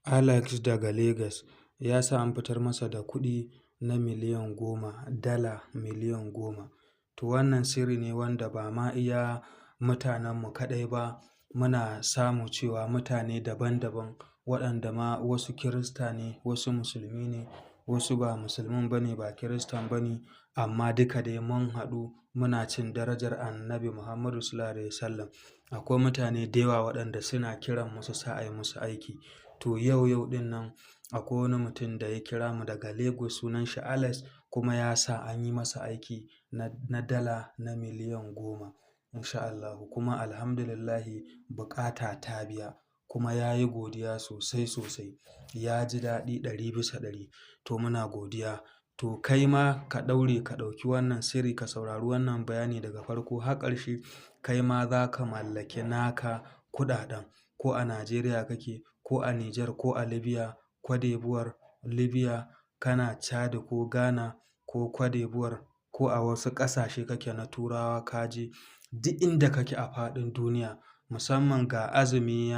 Alex daga Legas ya sa an fitar masa da kuɗi na miliyan 10, dala miliyan 10. To wannan sirri ne wanda ba ma iya mutanenmu kaɗai ba, muna samu cewa mutane daban-daban waɗanda ma wasu Kirista ne, wasu Musulmi ne, wasu ba Musulmin ba ne, ba Kiristan ba ne, amma duka dai mun haɗu muna cin darajar Annabi Muhammadu Sallallahu Alaihi Wasallam. Akwai mutane da yawa waɗanda suna kiran mu su sa a yi musu aiki. To yau ɗin nan akwai wani mutum da ya kira mu daga Lagos, sunan shi Alex, kuma ya sa an yi masa aiki na dala na miliyan 10 insha Allahu. Kuma Alhamdulillahi buƙata ta biya, kuma ya yi godiya sosai sosai. Ya ji daɗi 100%. To muna godiya. To kai ma ka ɗaure ka ɗauki wannan sirri, ka saurari wannan bayani daga farko har ƙarshe. Kai ma za ka mallaki naka kuɗaɗen, ko a Najeriya kake, ko a Nijar, ko a Libya, Cote d'Ivoire, Libya, kana Chad ko Ghana ko Cote d'Ivoire, ko a wasu ƙasashe kake na Turawa ka je, duk inda kake a faɗin duniya. Musamman ga azumi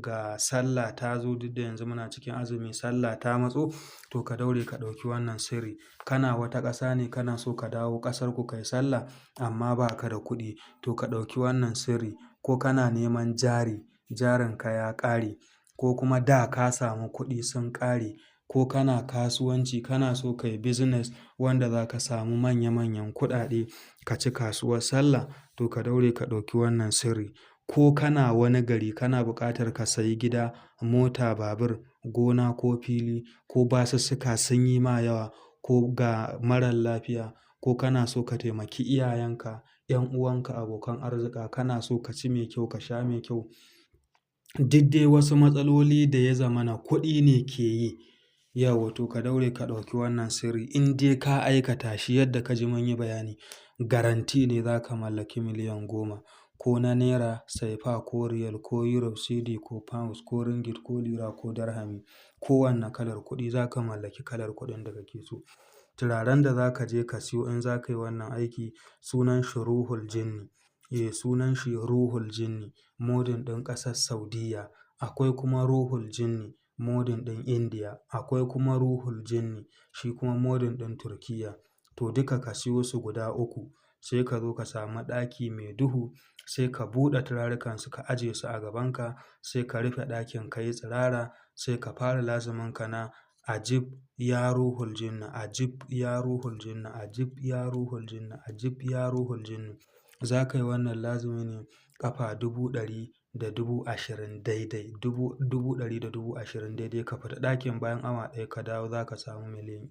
ga sallah ta zo, duk da yanzu muna cikin azumi, sallah ta matso. To ka daure ka ɗauki wannan sirri. Kana wata ƙasa ne kana so ka dawo ƙasarku kai sallah amma ba ka da kuɗi, to ka ɗauki wannan sirri. Ko kana neman jari, jarinka ya ƙare, ko kuma da ka samu kuɗi sun ƙare, ko kana kasuwanci kana so ka yi business wanda za ka samu manya-manyan kuɗaɗe ka ci kasuwar sallah, to ka daure ka ɗauki wannan sirri. Ko kana wani gari kana buƙatar ka sayi gida, mota, babur, gona ko fili, ko basussuka sun yi ma yawa, ko ga marar lafiya, ko kana so ka taimaki iyayenka, 'yan uwanka, abokan arzika, kana so ka ci mai kyau, ka sha mai kyau, duk dai wasu matsaloli da ya zama na kuɗi ne ke yi, yauwa, to ka daure ka ɗauki wannan sirri. In dai ka aikata shi yadda ka ji mun yi bayani, garanti ne za ka mallaki miliyan 10, ko na naira, sefa ko riyal ko euro, cedi ko pounds ko ringgit ko lira ko dirhami. Kowanne kalar kuɗi za ka mallaki kalar kuɗin da kake so. Turaren da za ka je ka siyo in za ka yi wannan aiki sunan shi Ruhul Jinni. Sunan shi Ruhul Jinni, modin ɗin ƙasar Saudiyya. Akwai kuma Ruhul Jinni, modin ɗin Indiya. Akwai kuma Ruhul Jinni, shi kuma modin ɗin Turkiyya. To duka ka siyo su guda uku, sai ka zo ka samu ɗaki mai duhu, sai ka buɗe turarukansu ka ajiye su a gabanka, sai ka rufe ɗakin ka yi tsirara, sai ka fara lazuminka na Ajib ya Ruhul Jinni, Ajib ya Ruhul Jinni, Ajib ya Ruhul Jinni, Ajib ya Ruhul Jinni. Za ka yi wannan lazumi ne ƙafa 100 da 20 daidai, 100 da 20 daidai. Ka fita ɗakin bayan awa ɗaya ka dawo za ka samu miliyan